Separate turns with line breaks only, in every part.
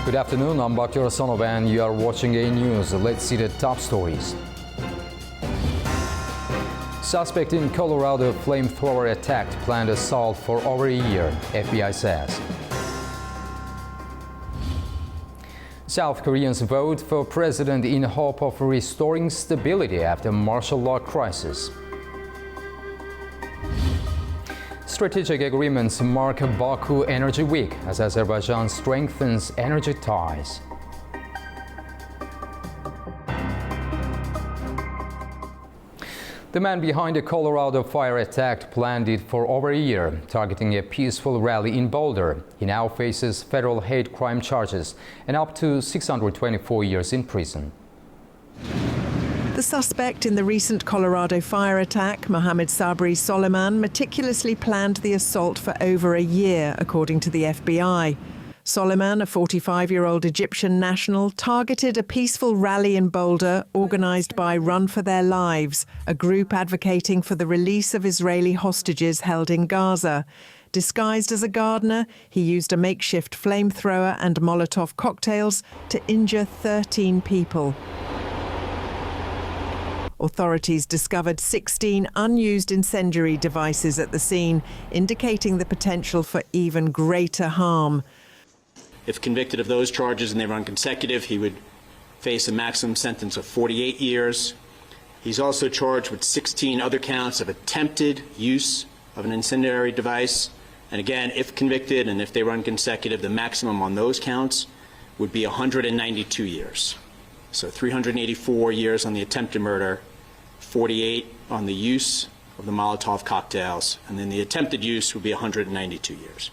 Good afternoon, I'm Bakyar Sanov and you are watching A News. Let's see the top stories. Suspect in Colorado flamethrower attacked planned assault for over a year, FBI says. South Koreans vote for president in hope of restoring stability after martial law crisis. Strategic agreements mark Baku Energy Week as Azerbaijan strengthens energy ties. The man behind the Colorado fire attack planned it for over a year, targeting a peaceful rally in Boulder. He now faces federal hate crime charges and up to 624 years in prison.
The suspect in the recent Colorado fire attack, Mohammed Sabri Soliman, meticulously planned the assault for over a year, according to the FBI. Soliman, a 45-year-old Egyptian national, targeted a peaceful rally in Boulder organised by Run for Their Lives, a group advocating for the release of Israeli hostages held in Gaza. Disguised as a gardener, he used a makeshift flamethrower and Molotov cocktails to injure 13 people. Authorities discovered 16 unused incendiary devices at the scene, indicating the potential for even greater harm.
If convicted of those charges and they run consecutive, he would face a maximum sentence of 48 years. He's also charged with 16 other counts of attempted use of an incendiary device. And again, if convicted and if they run consecutive, the maximum on those counts would be 192 years. So 384 years on the attempted murder, 48 on the use of the Molotov cocktails, and then the attempted use would be 192 years.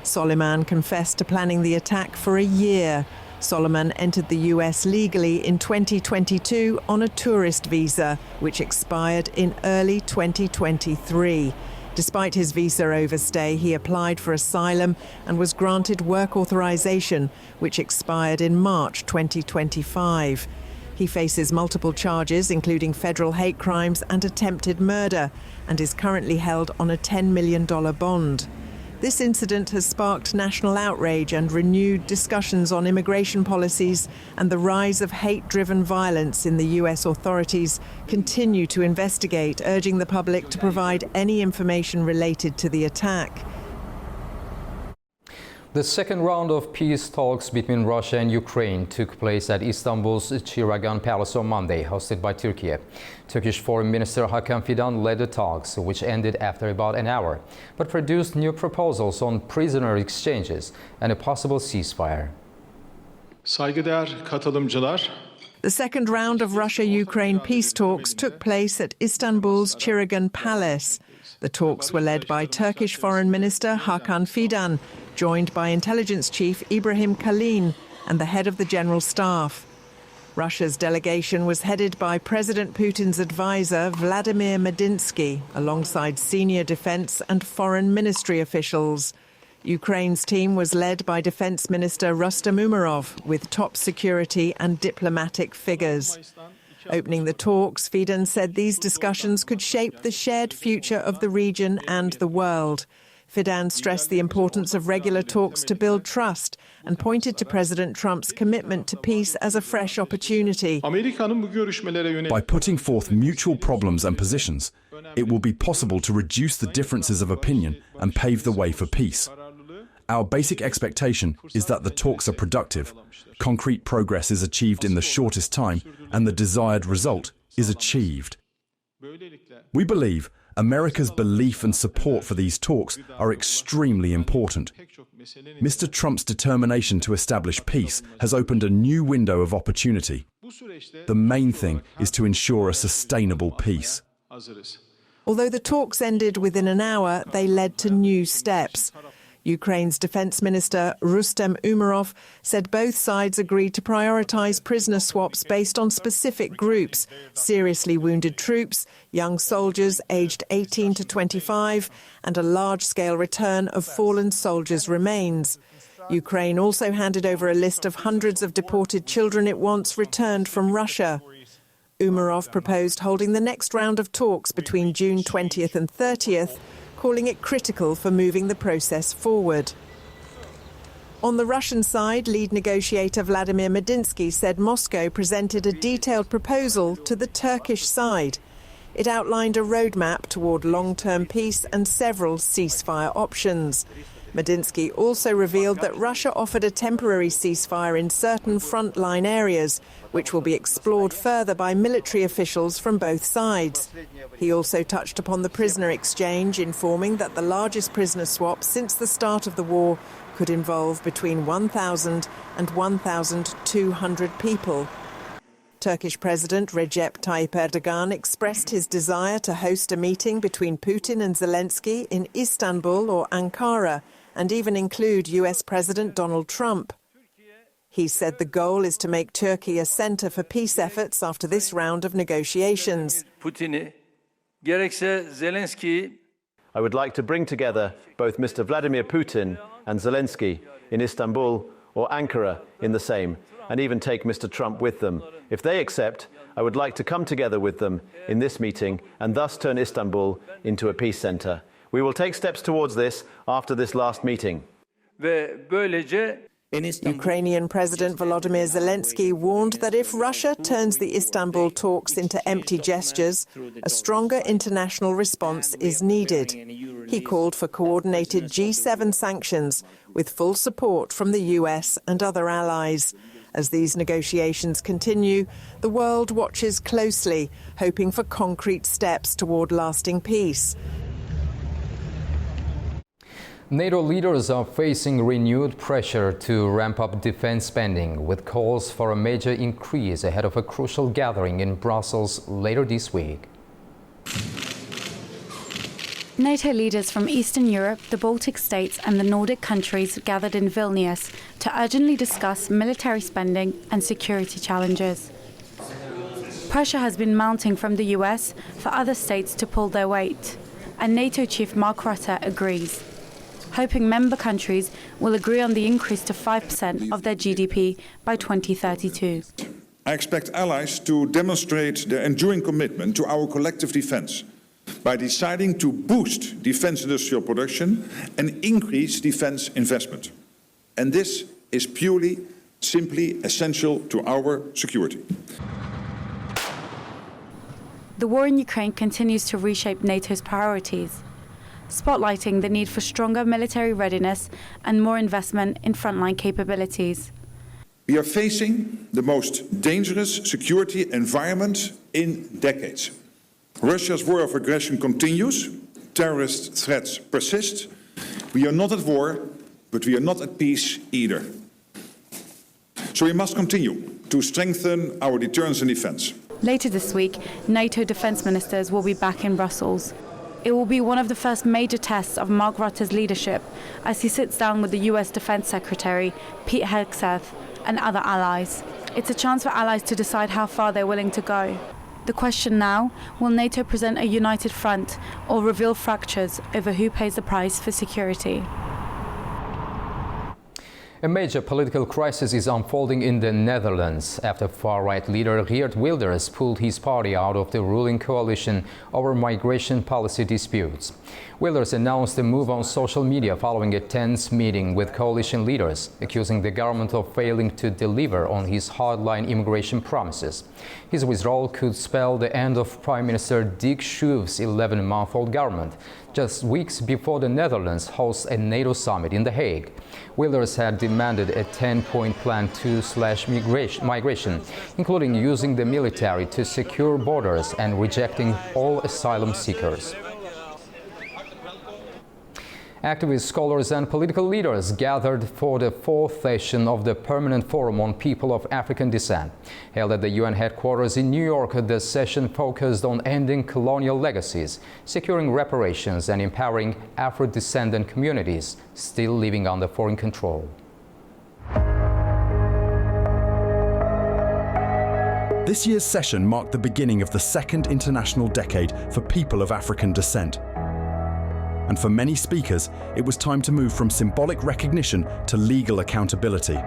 Soliman confessed to planning the attack for a year. Soliman entered the US legally in 2022 on a tourist visa, which expired in early 2023. Despite his visa overstay, he applied for asylum and was granted work authorization, which expired in March 2025. He faces multiple charges, including federal hate crimes and attempted murder, and is currently held on a $10 million bond. This incident has sparked national outrage and renewed discussions on immigration policies, and the rise of hate-driven violence in the US authorities continue to investigate, urging the public to provide any information related to the attack.
The second round of peace talks between Russia and Ukraine took place at Istanbul's Çırağan Palace on Monday, hosted by Turkey. Turkish Foreign Minister Hakan Fidan led the talks, which ended after about an hour, but produced new proposals on prisoner exchanges and a possible ceasefire.
Saygıdeğer katılımcılar,
The second round of Russia-Ukraine peace talks took place at Istanbul's Çırağan Palace. The talks were led by Turkish Foreign Minister Hakan Fidan, joined by Intelligence Chief Ibrahim Kalin and the head of the General Staff. Russia's delegation was headed by President Putin's advisor Vladimir Medinsky, alongside senior defense and foreign ministry officials. Ukraine's team was led by Defense Minister Rustem Umerov, with top security and diplomatic figures. Opening the talks, Fidan said these discussions could shape the shared future of the region and the world. Fidan stressed the importance of regular talks to build trust and pointed to President Trump's commitment to peace as a fresh opportunity.
By putting forth mutual problems and positions, it will be possible to reduce the differences of opinion and pave the way for peace. Our basic expectation is that the talks are productive, concrete progress is achieved in the shortest time, and the desired result is achieved. We believe America's belief and support for these talks are extremely important. Mr. Trump's determination to establish peace has opened a new window of opportunity. The main thing is to ensure a sustainable peace.
Although the talks ended within an hour, they led to new steps. Ukraine's Defense Minister Rustem Umerov said both sides agreed to prioritize prisoner swaps based on specific groups: seriously wounded troops, young soldiers aged 18 to 25, and a large-scale return of fallen soldiers' remains. Ukraine also handed over a list of hundreds of deported children it wants returned from Russia. Umerov proposed holding the next round of talks between June 20th and 30th, calling it critical for moving the process forward. On the Russian side, lead negotiator Vladimir Medinsky said Moscow presented a detailed proposal to the Turkish side. It outlined a roadmap toward long-term peace and several ceasefire options. Medinsky also revealed that Russia offered a temporary ceasefire in certain frontline areas, which will be explored further by military officials from both sides. He also touched upon the prisoner exchange, informing that the largest prisoner swap since the start of the war could involve between 1,000 and 1,200 people. Turkish President Recep Tayyip Erdogan expressed his desire to host a meeting between Putin and Zelensky in Istanbul or Ankara, and even include US President Donald Trump. He said the goal is to make Turkey a centre for peace efforts after this round of negotiations.
Putin'i, gerekse Zelensky'yi.
I would like to bring together both Mr. Vladimir Putin and Zelensky in Istanbul or Ankara in the same, and even take Mr. Trump with them. If they accept, I would like to come together with them in this meeting and thus turn Istanbul into a peace centre. We will take steps towards this after this last meeting.
Ve böylece
Ukrainian President Volodymyr Zelensky warned that if Russia turns the Istanbul talks into empty gestures, a stronger international response is needed. He called for coordinated G7 sanctions with full support from the US and other allies. As these negotiations continue, the world watches closely, hoping for concrete steps toward lasting peace.
NATO leaders are facing renewed pressure to ramp up defense spending, with calls for a major increase ahead of a crucial gathering in Brussels later this week.
NATO leaders from Eastern Europe, the Baltic states and the Nordic countries gathered in Vilnius to urgently discuss military spending and security challenges. Pressure has been mounting from the US for other states to pull their weight, and NATO chief Mark Rutte agrees, hoping member countries will agree on the increase to 5% of their GDP by 2032.
I expect allies to demonstrate their enduring commitment to our collective defence by deciding to boost defence industrial production and increase defence investment. And this is purely, simply essential to our security.
The war in Ukraine continues to reshape NATO's priorities, spotlighting the need for stronger military readiness and more investment in frontline capabilities.
We are facing the most dangerous security environment in decades. Russia's war of aggression continues, terrorist threats persist. We are not at war, but we are not at peace either. So we must continue to strengthen our deterrence and defence.
Later this week, NATO defence ministers will be back in Brussels. It will be one of the first major tests of Mark Rutte's leadership as he sits down with the US Defense Secretary, Pete Hegseth, and other allies. It's a chance for allies to decide how far they're willing to go. The question now, will NATO present a united front or reveal fractures over who pays the price for security?
A major political crisis is unfolding in the Netherlands after far-right leader Geert Wilders pulled his party out of the ruling coalition over migration policy disputes. Wilders announced the move on social media following a tense meeting with coalition leaders, accusing the government of failing to deliver on his hardline immigration promises. His withdrawal could spell the end of Prime Minister Dick Schoof's 11-month-old government, just weeks before the Netherlands hosts a NATO summit in The Hague. Wilders had demanded a 10-point plan to slash migration, including using the military to secure borders and rejecting all asylum seekers. Activists, scholars and political leaders gathered for the fourth session of the Permanent Forum on People of African Descent. Held at the UN headquarters in New York, the session focused on ending colonial legacies, securing reparations and empowering Afro-descendant communities still living under foreign control.
This year's session marked the beginning of the second international decade for people of African descent. And for many speakers, it was time to move from symbolic recognition to legal accountability.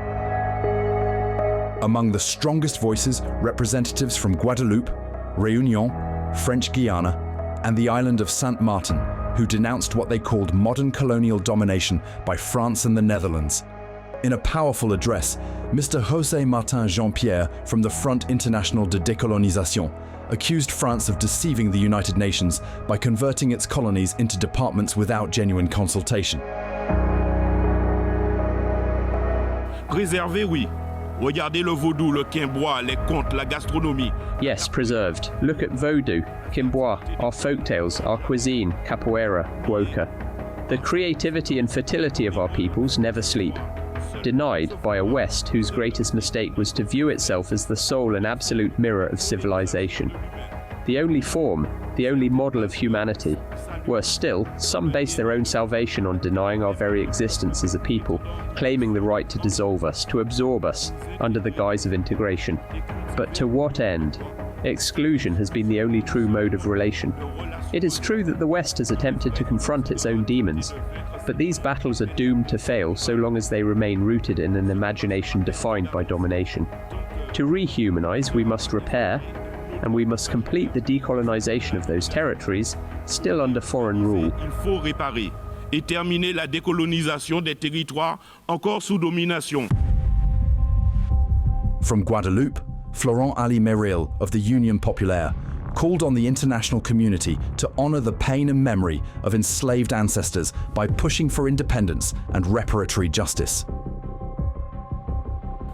Among the strongest voices, representatives from Guadeloupe, Réunion, French Guiana, and the island of Saint Martin, who denounced what they called modern colonial domination by France and the Netherlands. In a powerful address, Mr. José Martin Jean-Pierre from the Front International de Décolonisation accused France of deceiving the United Nations by converting its colonies into departments without genuine consultation.
Préserver, oui. Regardez le vaudou, le quimbois, les contes, la gastronomie.
Yes, preserved. Look at vaudou, quimbois, our folktales, our cuisine, capoeira, guoca. The creativity and fertility of our peoples never sleep. Denied by a West whose greatest mistake was to view itself as the sole and absolute mirror of civilization. The only form, the only model of humanity. Worse still, some base their own salvation on denying our very existence as a people, claiming the right to dissolve us, to absorb us, under the guise of integration. But to what end? Exclusion has been the only true mode of relation. It is true that the West has attempted to confront its own demons, but these battles are doomed to fail so long as they remain rooted in an imagination defined by domination. To rehumanize, we must repair, and we must complete the decolonization of those territories still under foreign rule.
Il faut réparer et terminer la décolonisation des territoires encore sous domination.
From Guadeloupe, Florent Ali Meril of the Union Populaire called on the international community to honor the pain and memory of enslaved ancestors by pushing for independence and reparatory justice.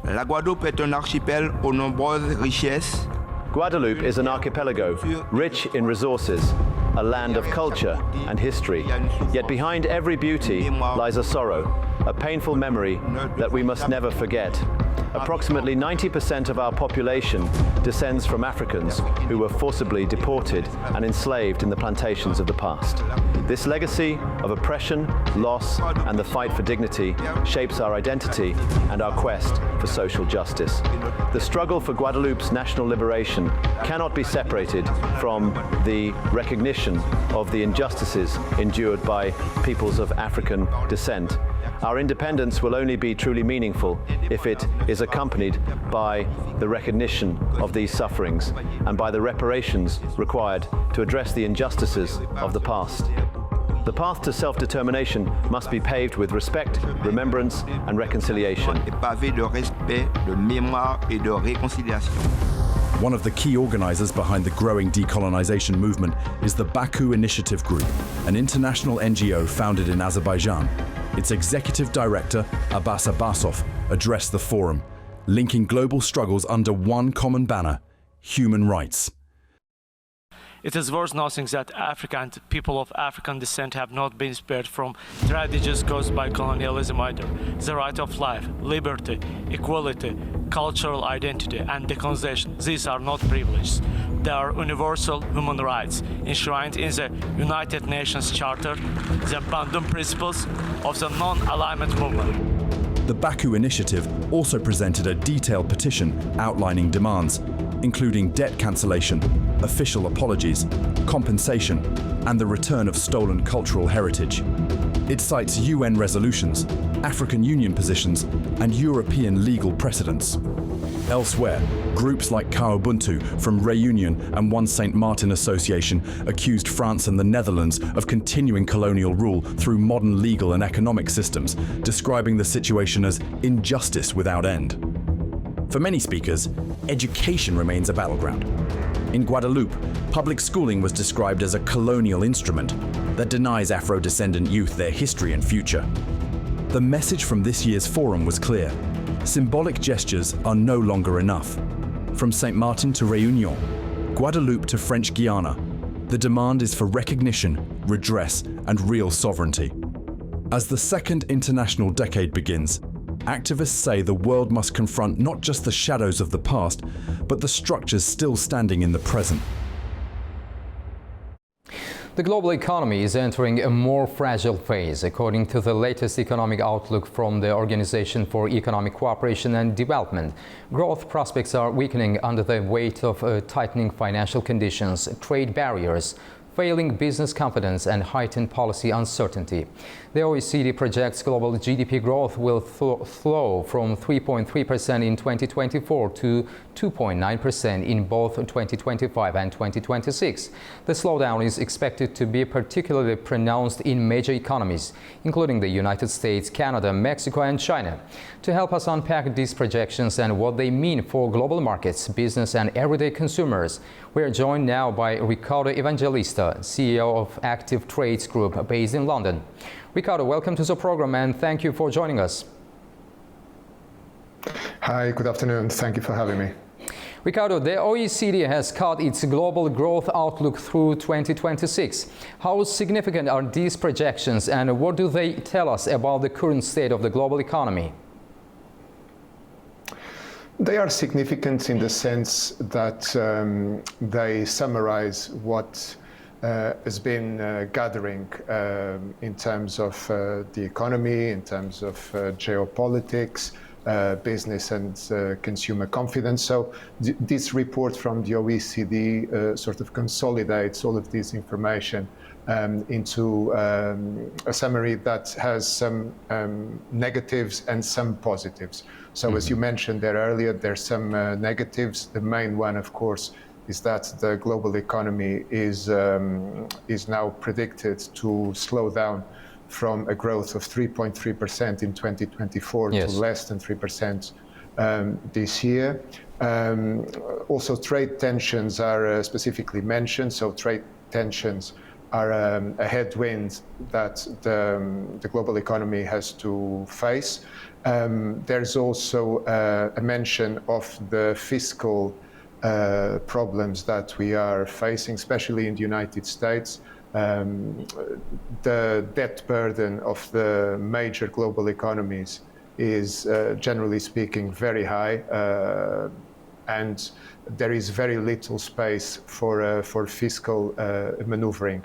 La Guadeloupe est un archipel aux nombreuses richesses.
Guadeloupe is an archipelago, rich in resources, a land of culture and history. Yet behind every beauty lies a sorrow, a painful memory that we must never forget. Approximately 90% of our population descends from Africans who were forcibly deported and enslaved in the plantations of the past. This legacy of oppression, loss, and the fight for dignity shapes our identity and our quest for social justice. The struggle for Guadeloupe's national liberation cannot be separated from the recognition of the injustices endured by peoples of African descent. Our independence will only be truly meaningful if it is accompanied by the recognition of these sufferings and by the reparations required to address the injustices of the past. The path to self-determination must be paved with respect, remembrance, and reconciliation.
Pavé de respect, de mémoire et de réconciliation.
One of the key organizers behind the growing decolonization movement is the Baku Initiative Group, an international NGO founded in Azerbaijan. Its executive director, Abbas Abbasov, addressed the forum, linking global struggles under one common banner: human rights.
It is worth noting that Africa and people of African descent have not been spared from tragedies caused by colonialism either. The right of life, liberty, equality, cultural identity, and decolonization, these are not privileges. They are universal human rights enshrined in the United Nations Charter, the Bandung Principles of the Non-Alignment Movement.
The Baku Initiative also presented a detailed petition outlining demands, including debt cancellation, official apologies, compensation, and the return of stolen cultural heritage. It cites UN resolutions, African Union positions, and European legal precedents. Elsewhere, groups like Kaobuntu from Réunion and One St. Martin Association accused France and the Netherlands of continuing colonial rule through modern legal and economic systems, describing the situation as injustice without end. For many speakers, education remains a battleground. In Guadeloupe, public schooling was described as a colonial instrument that denies Afro-descendant youth their history and future. The message from this year's forum was clear. Symbolic gestures are no longer enough. From St. Martin to Réunion, Guadeloupe to French Guiana, the demand is for recognition, redress, and real sovereignty. As the second international decade begins, activists say the world must confront not just the shadows of the past, but the structures still standing in the present.
The global economy is entering a more fragile phase, according to the latest economic outlook from the Organization for Economic Cooperation and Development. Growth prospects are weakening under the weight of tightening financial conditions, trade barriers, failing business confidence and heightened policy uncertainty. The OECD projects global GDP growth will slow from 3.3% in 2024 to 2.9% in both 2025 and 2026. The slowdown is expected to be particularly pronounced in major economies, including the United States, Canada, Mexico, and China. To help us unpack these projections and what they mean for global markets, business, and everyday consumers, we are joined now by Ricardo Evangelista, CEO of Active Trades Group based in London. Ricardo, welcome to the program and thank you for joining us.
Hi, good afternoon. Thank you for having me.
Ricardo, the OECD has cut its global growth outlook through 2026. How significant are these projections and what do they tell us about the current state of the global economy?
They are significant in the sense that they summarize what has been gathering in terms of the economy, in terms of geopolitics, business and consumer confidence. So this report from the OECD sort of consolidates all of this information into a summary that has some negatives and some positives. So as you mentioned there earlier, there's some negatives. The main one, of course, is that the global economy is now predicted to slow down from a growth of 3.3% in 2024 to less than 3% this year. Also, trade tensions are specifically mentioned. So trade tensions are a headwind that the global economy has to face. There's also a mention of the fiscal problems that we are facing, especially in the United States. The debt burden of the major global economies is, generally speaking, very high, and there is very little space for fiscal maneuvering,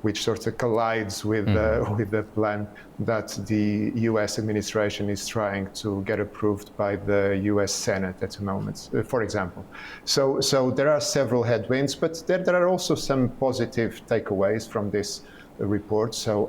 which sort of collides with the plan that the U.S. administration is trying to get approved by the U.S. Senate at the moment, for example. So there are several headwinds, but there are also some positive takeaways from this report. So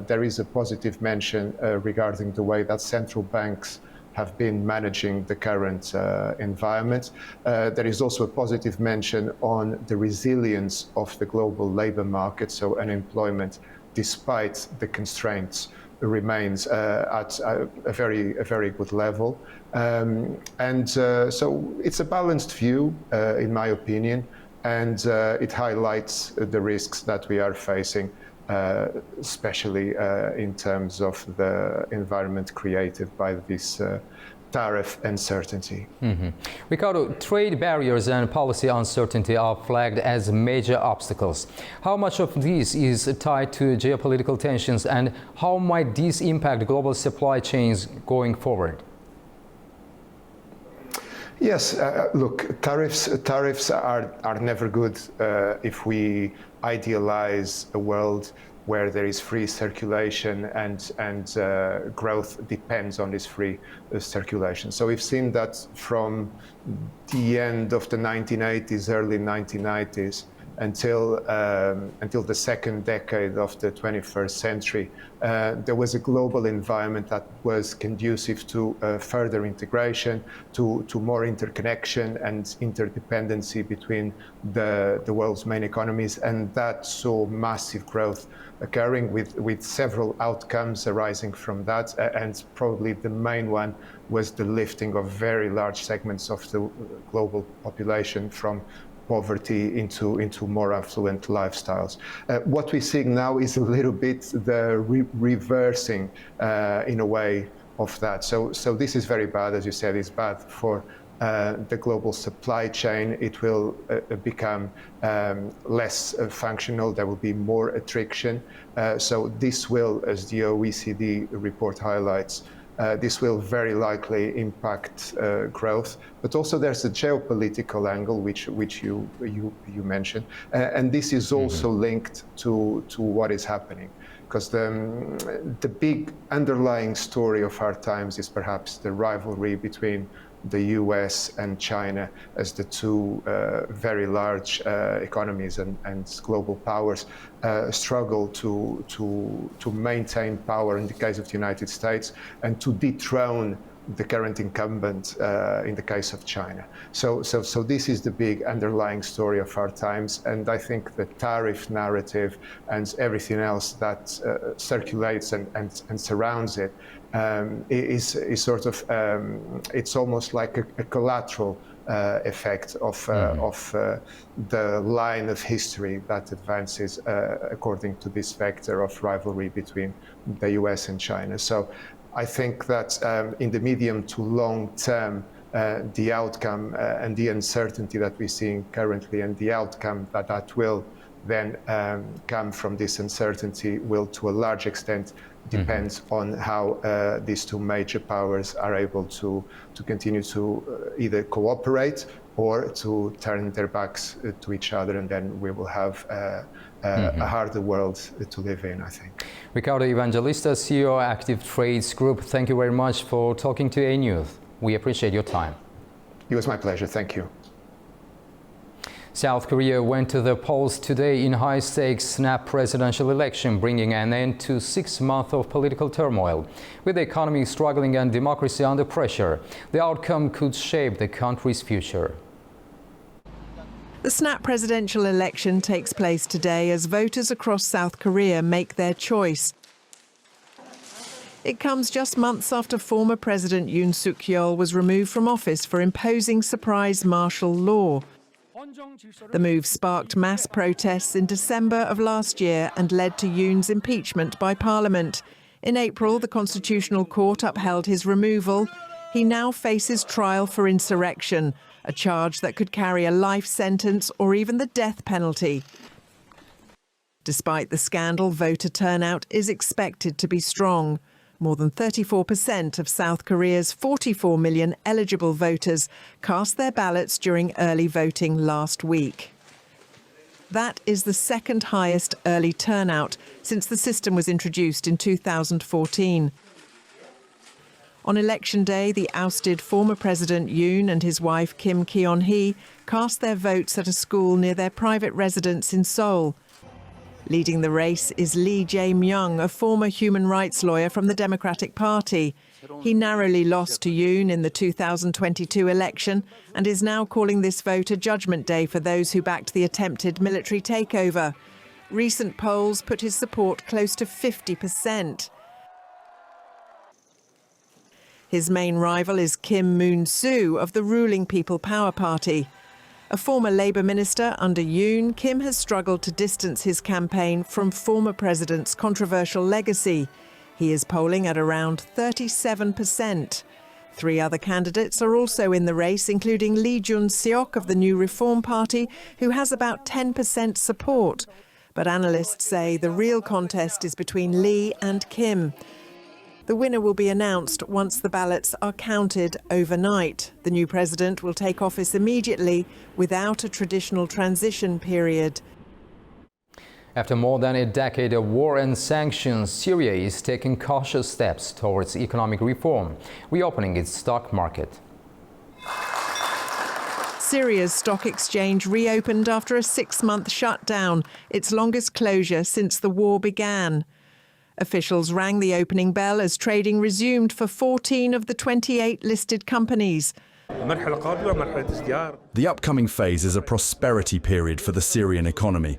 there is a positive mention regarding the way that central banks have been managing the current environment. There is also a positive mention on the resilience of the global labor market. So unemployment, despite the constraints, remains at a very good level. So it's a balanced view, in my opinion, and it highlights the risks that we are facing, especially in terms of the environment created by this tariff uncertainty.
Ricardo, trade barriers and policy uncertainty are flagged as major obstacles. How much of this is tied to geopolitical tensions and how might these impact global supply chains going forward?
Yes, look, tariffs are never good if we idealize a world where there is free circulation and growth depends on this free circulation. So we've seen that from the end of the 1980s, early 1990s, until the second decade of the 21st century, there was a global environment that was conducive to further integration, to more interconnection and interdependency between the world's main economies, and that saw massive growth occurring with several outcomes arising from that, and probably the main one was the lifting of very large segments of the global population from poverty into more affluent lifestyles. What we're seeing now is a little bit the reversing, in a way, of that. So this is very bad, as you said. It's bad for the global supply chain. It will become less functional. There will be more attrition. So this will, as the OECD report highlights, this will very likely impact growth, but also there's a geopolitical angle which you mentioned, and this is also linked to what is happening, because the big underlying story of our times is perhaps the rivalry between the US and China as the two very large economies and global powers struggle to maintain power in the case of the United States and to dethrone the current incumbent in the case of China. So this is the big underlying story of our times, and I think the tariff narrative and everything else that circulates and surrounds it is sort of, it's almost like a collateral effect of the line of history that advances according to this vector of rivalry between the US and China. So I think that in the medium to long term, the outcome and the uncertainty that we're seeing currently and the outcome that will then come from this uncertainty will to a large extent depend on how these two major powers are able to continue to either cooperate or to turn their backs to each other, and then we will have a harder world to live in, I think.
Ricardo Evangelista, CEO Active Trades Group, thank you very much for talking to A News. We appreciate your time.
It was my pleasure. Thank you.
South Korea went to the polls today in high-stakes snap presidential election, bringing an end to 6 months of political turmoil. With the economy struggling and democracy under pressure, the outcome could shape the country's future.
The snap presidential election takes place today as voters across South Korea make their choice. It comes just months after former President Yoon Suk-yeol was removed from office for imposing surprise martial law. The move sparked mass protests in December of last year and led to Yoon's impeachment by Parliament. In April, the Constitutional Court upheld his removal. He now faces trial for insurrection, a charge that could carry a life sentence or even the death penalty. Despite the scandal, voter turnout is expected to be strong. More than 34% of South Korea's 44 million eligible voters cast their ballots during early voting last week. That is the second highest early turnout since the system was introduced in 2014. On election day, the ousted former President Yoon and his wife Kim Keon-hee cast their votes at a school near their private residence in Seoul. Leading the race is Lee Jae-myung, a former human rights lawyer from the Democratic Party. He narrowly lost to Yoon in the 2022 election and is now calling this vote a judgment day for those who backed the attempted military takeover. Recent polls put his support close to 50%. His main rival is Kim Moon-soo of the ruling People Power Party. A former Labour minister under Yoon, Kim has struggled to distance his campaign from former president's controversial legacy. He is polling at around 37%. 3 other candidates are also in the race, including Lee Jun-seok of the New Reform Party, who has about 10% support. But analysts say the real contest is between Lee and Kim. The winner will be announced once the ballots are counted overnight. The new president will take office immediately without a traditional transition period.
After more than a decade of war and sanctions, Syria is taking cautious steps towards economic reform, reopening its stock market.
Syria's stock exchange reopened after a 6-month shutdown, its longest closure since the war began. Officials rang the opening bell as trading resumed for 14 of the 28 listed companies.
The upcoming phase is a prosperity period for the Syrian economy.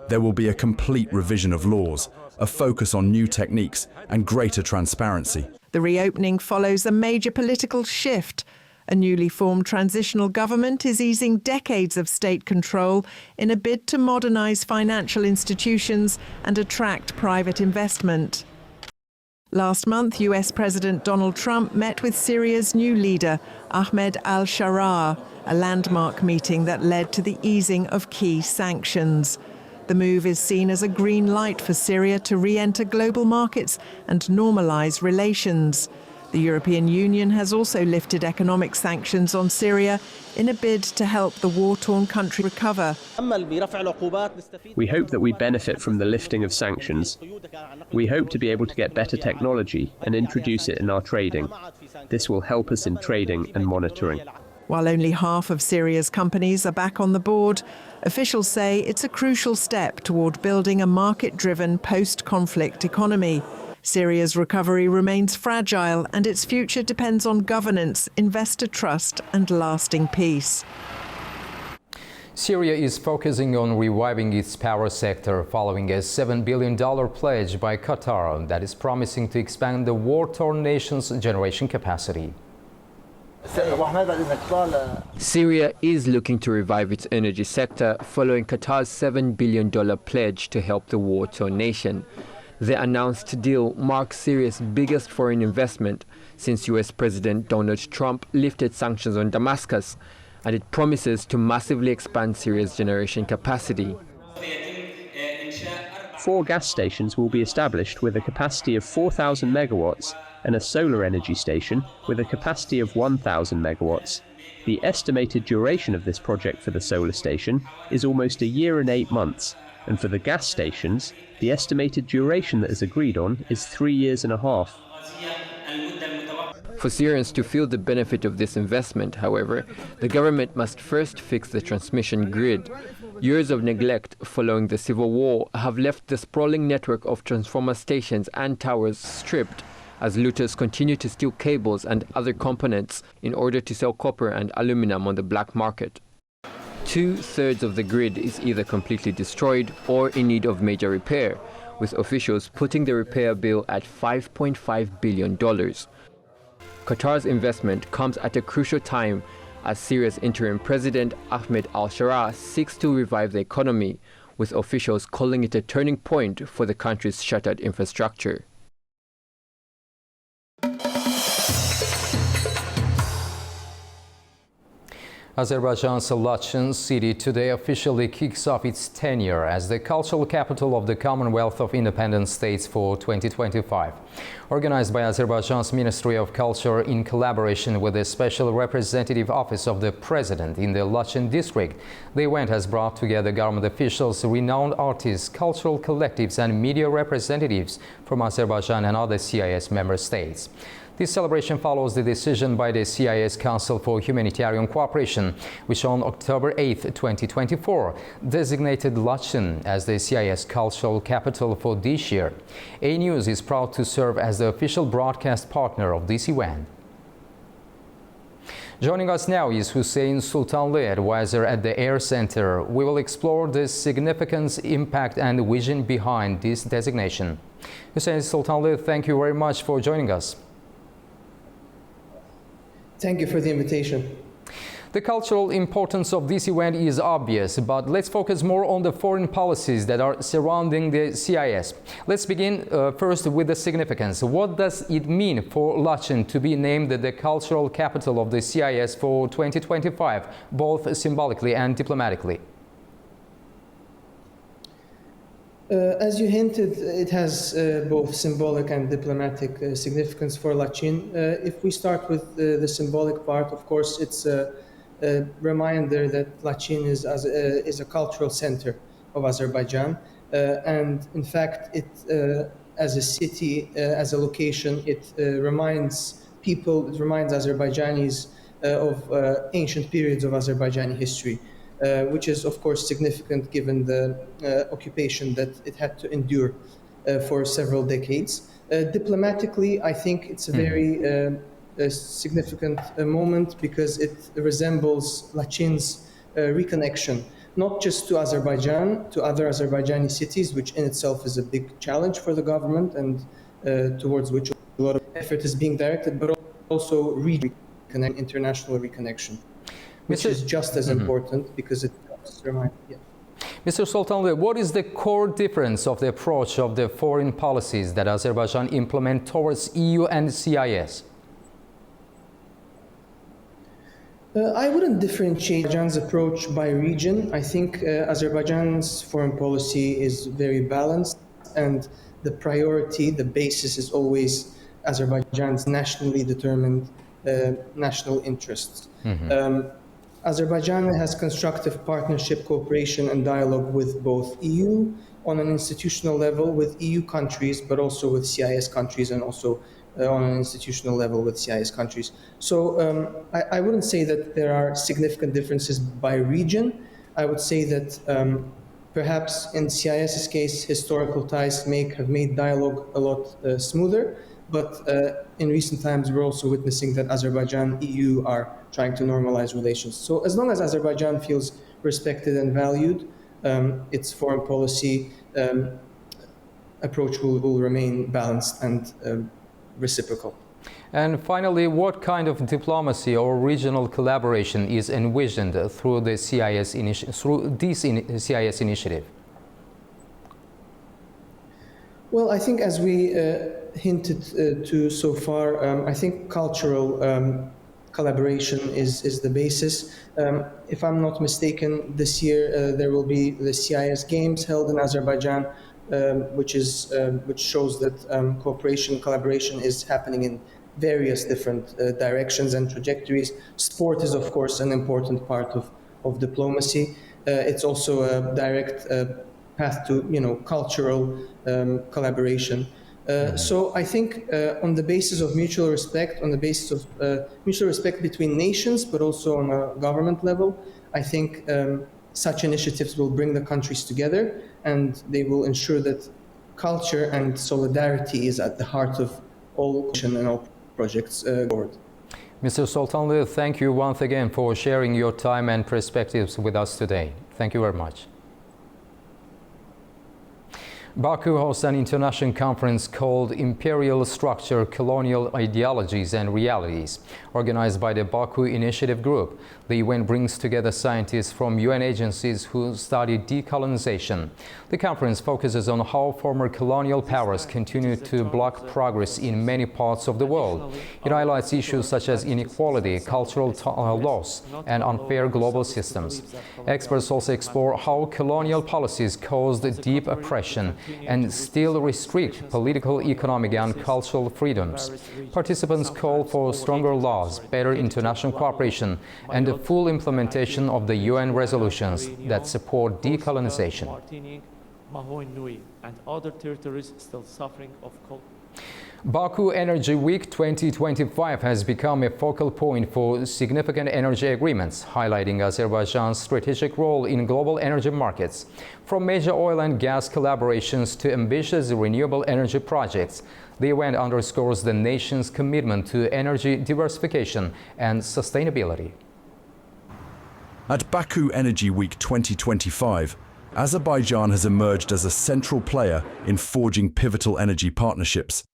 There will be a complete revision of laws, a focus on new techniques and greater transparency.
The reopening follows a major political shift. A newly formed transitional government is easing decades of state control in a bid to modernise financial institutions and attract private investment. Last month, US President Donald Trump met with Syria's new leader, Ahmed al-Sharaa, a landmark meeting that led to the easing of key sanctions. The move is seen as a green light for Syria to re-enter global markets and normalise relations. The European Union has also lifted economic sanctions on Syria in a bid to help the war-torn country recover.
We hope that we benefit from the lifting of sanctions. We hope to be able to get better technology and introduce it in our trading. This will help us in trading and monitoring.
While only half of Syria's companies are back on the board, officials say it's a crucial step toward building a market-driven post-conflict economy. Syria's recovery remains fragile and its future depends on governance, investor trust and lasting peace.
Syria is focusing on reviving its power sector following a $7 billion pledge by Qatar that is promising to expand the war-torn nation's generation capacity.
Syria is looking to revive its energy sector following Qatar's $7 billion pledge to help the war-torn nation. The announced deal marks Syria's biggest foreign investment since US President Donald Trump lifted sanctions on Damascus, and it promises to massively expand Syria's generation capacity.
4 gas stations will be established with a capacity of 4,000 megawatts and a solar energy station with a capacity of 1,000 megawatts. The estimated duration of this project for the solar station is almost a year and 8 months, and for the gas stations, the estimated duration that is agreed on is 3.5 years.
For Syrians to feel the benefit of this investment, however, the government must first fix the transmission grid. Years of neglect following the civil war have left the sprawling network of transformer stations and towers stripped, as looters continue to steal cables and other components in order to sell copper and aluminum on the black market. 2/3 of the grid is either completely destroyed or in need of major repair, with officials putting the repair bill at $5.5 billion. Qatar's investment comes at a crucial time as Syria's interim president Ahmed al-Sharaa seeks to revive the economy, with officials calling it a turning point for the country's shattered infrastructure.
Azerbaijan's Laçın city today officially kicks off its tenure as the cultural capital of the Commonwealth of Independent States for 2025. Organized by Azerbaijan's Ministry of Culture in collaboration with the Special Representative Office of the President in the Laçın district, the event has brought together government officials, renowned artists, cultural collectives and media representatives from Azerbaijan and other CIS member states. This celebration follows the decision by the CIS Council for Humanitarian Cooperation, which on October 8, 2024, designated Laçın as the CIS cultural capital for this year. A News is proud to serve as the official broadcast partner of this event. Joining us now is Hüseyin Sultanlı, advisor at the Air Center. We will explore the significance, impact and vision behind this designation. Hüseyin Sultanlı, thank you very much for joining us.
Thank you for the invitation.
The cultural importance of this event is obvious, but let's focus more on the foreign policies that are surrounding the CIS. Let's begin first with the significance. What does it mean for Laçın to be named the cultural capital of the CIS for 2025, both symbolically and diplomatically?
As you hinted, it has both symbolic and diplomatic significance for Laçın. If we start with the symbolic part, of course, it's a reminder that Laçın is a cultural center of Azerbaijan. And in fact, it, as a city, as a location, it reminds people, it reminds Azerbaijanis of ancient periods of Azerbaijani history. Which is, of course, significant given the occupation that it had to endure for several decades. Diplomatically, I think it's a very significant moment because it resembles Laçın's reconnection, not just to Azerbaijan, to other Azerbaijani cities, which in itself is a big challenge for the government and towards which a lot of effort is being directed, but also international reconnection, which is just as important because it helps remind. Yeah.
Mr. Sultanlı, what is the core difference of the approach of the foreign policies that Azerbaijan implement towards EU and CIS?
I wouldn't differentiate Azerbaijan's approach by region. I think Azerbaijan's foreign policy is very balanced, and the priority, the basis is always Azerbaijan's nationally determined national interests. Azerbaijan has constructive partnership, cooperation and dialogue with both EU on an institutional level with EU countries, but also with CIS countries and also on an institutional level with CIS countries. So I wouldn't say that there are significant differences by region. I would say that perhaps in CIS's case, historical ties may have made dialogue a lot smoother, but in recent times we're also witnessing that Azerbaijan and EU are trying to normalize relations. So as long as Azerbaijan feels respected and valued, its foreign policy approach will remain balanced and reciprocal.
And finally, what kind of diplomacy or regional collaboration is envisioned through the CIS CIS initiative?
Well, I think as we hinted to so far, I think cultural collaboration is the basis. If I'm not mistaken, this year there will be the CIS Games held in Azerbaijan, which shows that collaboration is happening in various different directions and trajectories. Sport is, of course, an important part of diplomacy. It's also a direct path to, cultural collaboration. So I think on the basis of mutual respect, on the basis of mutual respect between nations, but also on a government level, I think such initiatives will bring the countries together and they will ensure that culture and solidarity is at the heart of all and all projects forward.
Mr. Sultanlı, thank you once again for sharing your time and perspectives with us today. Thank you very much. Baku hosts an international conference called Imperial Structure, Colonial Ideologies and Realities, organized by the Baku Initiative Group. The event brings together scientists from UN agencies who study decolonization. The conference focuses on how former colonial powers continue to block progress in many parts of the world. It highlights issues such as inequality, cultural loss, and unfair global systems. Experts also explore how colonial policies caused deep oppression and still restrict political, economic, and cultural freedoms. Participants call for stronger laws, better international cooperation, and the full implementation of the UN resolutions that support decolonization.
And other territories still suffering of cold.
Baku Energy Week 2025 has become a focal point for significant energy agreements, highlighting Azerbaijan's strategic role in global energy markets. From major oil and gas collaborations to ambitious renewable energy projects, the event underscores the nation's commitment to energy diversification and sustainability.
At Baku Energy Week 2025, Azerbaijan has emerged as a central player in forging pivotal energy partnerships.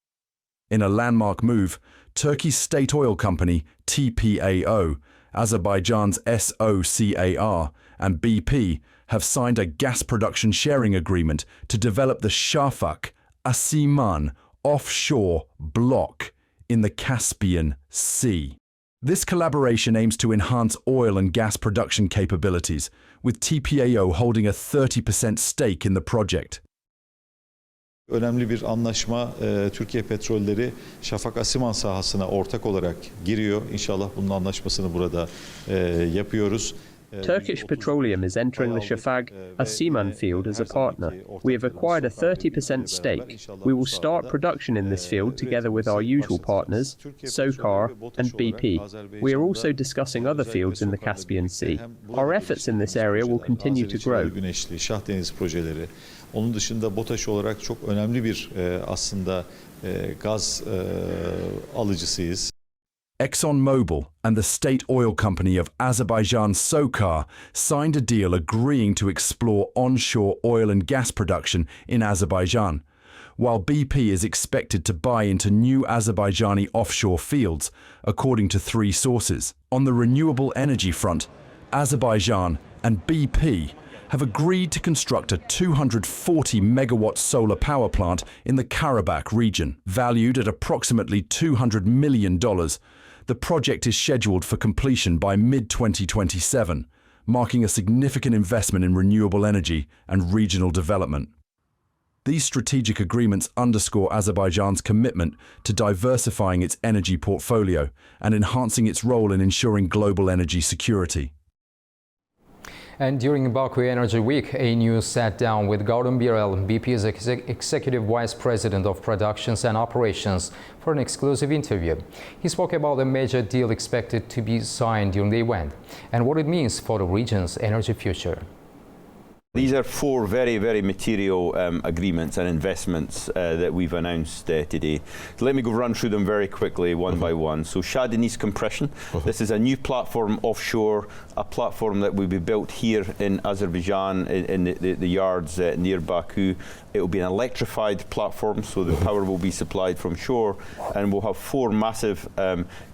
In a landmark move, Turkey's state oil company TPAO, Azerbaijan's SOCAR, and BP have signed a gas production sharing agreement to develop the Shafak Asiman offshore block in the Caspian Sea. This collaboration aims to enhance oil and gas production capabilities, with TPAO holding a 30% stake in the project.
Önemli bir anlaşma, Türkiye Petrolleri Şafak Asiman sahasına ortak olarak giriyor. İnşallah bunun anlaşmasını burada yapıyoruz.
Turkish Petroleum is entering the Shafak Asiman field as a partner. We have acquired a 30% stake. We will start production in this field together with our usual partners, SOCAR and BP. We are also discussing other fields in the Caspian Sea. Our efforts in this area will continue to grow.
Güneşli, Şahdeniz projeleri. Onun dışında BOTAŞ olarak çok önemli bir aslında gaz alıcısıyız.
ExxonMobil and the state oil company of Azerbaijan SOCAR signed a deal agreeing to explore onshore oil and gas production in Azerbaijan, while BP is expected to buy into new Azerbaijani offshore fields, according to 3 sources. On the renewable energy front, Azerbaijan and BP have agreed to construct a 240 megawatt solar power plant in the Karabakh region, valued at approximately $200 million. The project is scheduled for completion by mid-2027, marking a significant investment in renewable energy and regional development. These strategic agreements underscore Azerbaijan's commitment to diversifying its energy portfolio and enhancing its role in ensuring global energy security.
And during Baku Energy Week, A News sat down with Gordon Birel, BP's Executive Vice President of Productions and Operations, for an exclusive interview. He spoke about a major deal expected to be signed during the event and what it means for the region's energy future.
These are four very, very material agreements and investments that we've announced today. So let me go run through them very quickly, one by one. So Shah Deniz Compression. This is a new platform offshore, a platform that will be built here in Azerbaijan, in the yards near Baku. It will be an electrified platform, so the power will be supplied from shore, and we'll have four massive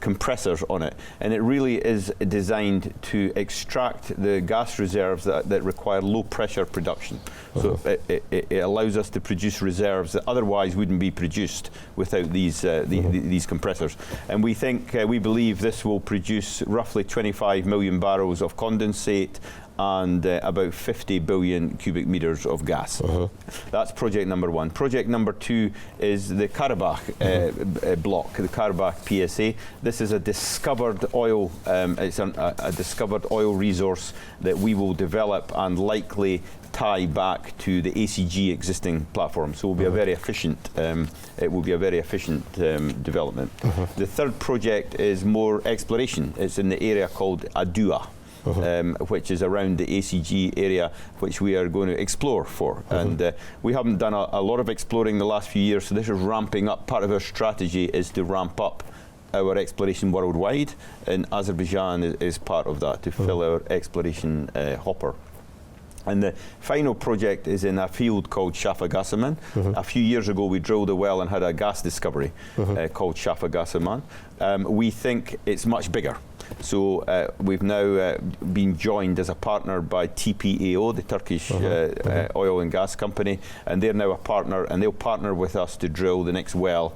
compressors on it. And it really is designed to extract the gas reserves that require low pressure production. So it allows us to produce reserves that otherwise wouldn't be produced without these compressors. And we believe this will produce roughly 25 million barrels of condensate and about 50 billion cubic meters of gas. That's project number one. Project number two is the Karabakh block, the Karabakh PSA. This is a discovered oil, it's a discovered oil resource that we will develop and likely tie back to the ACG existing platform. So it will be a very efficient, development. The third project is more exploration. It's in the area called Adua. Which is around the ACG area, which we are going to explore for. And we haven't done a lot of exploring the last few years, so this is ramping up. Part of our strategy is to ramp up our exploration worldwide, and Azerbaijan is part of that, to fill our exploration hopper. And the final project is in a field called Shafagasaman. A few years ago we drilled a well and had a gas discovery called Shafagasaman. We think it's much bigger. So we've now been joined as a partner by TPAO, the Turkish oil and gas company, and they're now a partner, and they'll partner with us to drill the next well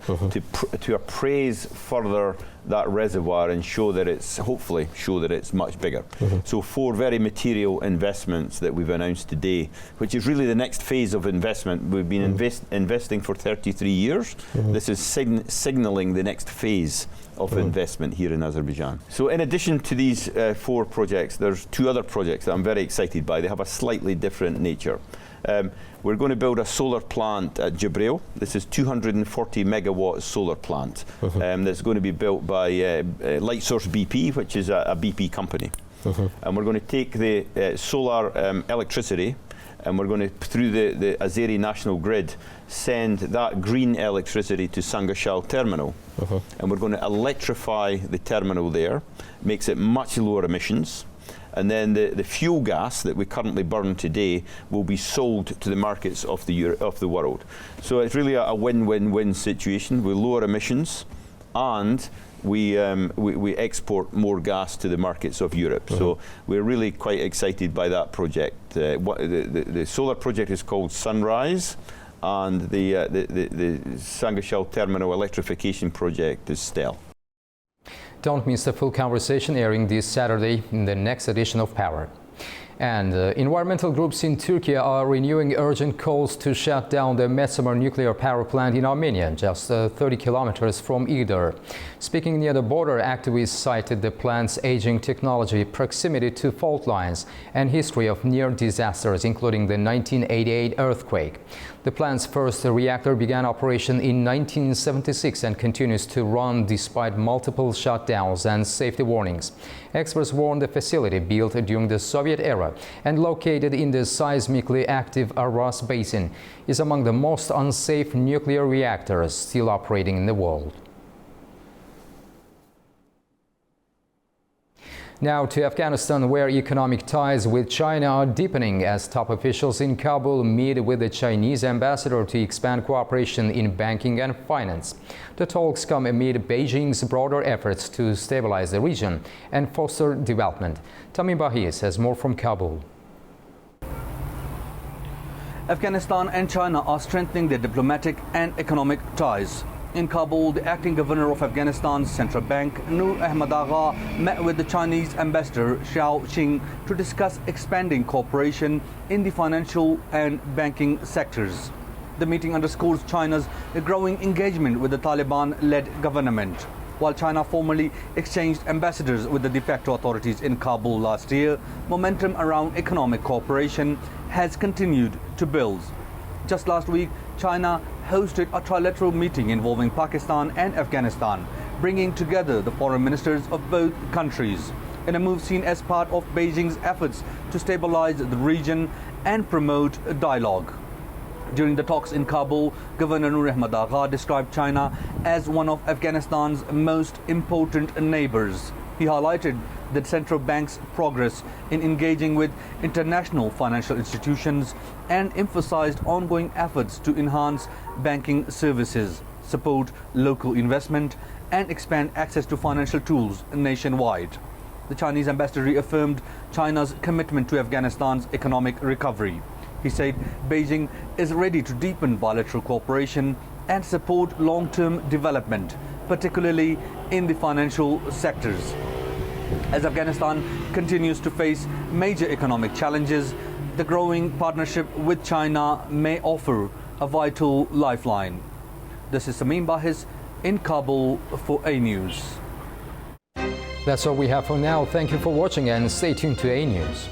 to appraise further that reservoir and hopefully show that it's much bigger. So four very material investments that we've announced today, which is really the next phase of investment. We've been investing for 33 years. This is signalling the next phase of investment here in Azerbaijan. So in addition to these four projects, there's two other projects that I'm very excited by. They have a slightly different nature. We're going to build a solar plant at Jibril. This is 240 megawatt solar plant that's going to be built by Lightsource BP, which is a BP company. And we're going to take the solar electricity, and we're going to, through the Azeri National Grid, send that green electricity to Sangashal terminal. And we're going to electrify the terminal there, makes it much lower emissions. And then the fuel gas that we currently burn today will be sold to the markets of the world. So it's really a win-win-win situation with lower emissions, and we export more gas to the markets of Europe. So we're really quite excited by that project. The solar project is called Sunrise, and the Sangashal terminal electrification project is Stel.
Don't miss the full conversation airing this Saturday in the next edition of Power. And environmental groups in Turkey are renewing urgent calls to shut down the Metsamor nuclear power plant in Armenia, just 30 kilometers from Idar. Speaking near the border, activists cited the plant's aging technology, proximity to fault lines, and history of near disasters, including the 1988 earthquake. The plant's first reactor began operation in 1976 and continues to run despite multiple shutdowns and safety warnings. Experts warn the facility, built during the Soviet era and located in the seismically active Aras Basin, is among the most unsafe nuclear reactors still operating in the world. Now to Afghanistan, where economic ties with China are deepening as top officials in Kabul meet with the Chinese ambassador to expand cooperation in banking and finance. The talks come amid Beijing's broader efforts to stabilize the region and foster development. Tamim Bahis has more from Kabul.
Afghanistan and China are strengthening their diplomatic and economic ties. In Kabul, the acting governor of Afghanistan's central bank, Nur Ahmad Agha, met with the Chinese ambassador Xiao Qing to discuss expanding cooperation in the financial and banking sectors. The meeting underscores China's growing engagement with the Taliban-led government. While China formally exchanged ambassadors with the de facto authorities in Kabul last year, momentum around economic cooperation has continued to build. Just last week, China hosted a trilateral meeting involving Pakistan and Afghanistan, bringing together the foreign ministers of both countries, in a move seen as part of Beijing's efforts to stabilize the region and promote dialogue. During the talks in Kabul, Governor Nur Ahmad Agha described China as one of Afghanistan's most important neighbors. He highlighted the central bank's progress in engaging with international financial institutions and emphasized ongoing efforts to enhance banking services, support local investment, and expand access to financial tools nationwide. The Chinese ambassador reaffirmed China's commitment to Afghanistan's economic recovery. He said Beijing is ready to deepen bilateral cooperation and support long-term development, particularly in the financial sectors. As Afghanistan continues to face major economic challenges, the growing partnership with China may offer a vital lifeline. This is Sameem Bahis in Kabul for A News.
That's all we have for now. Thank you for watching and stay tuned to A News.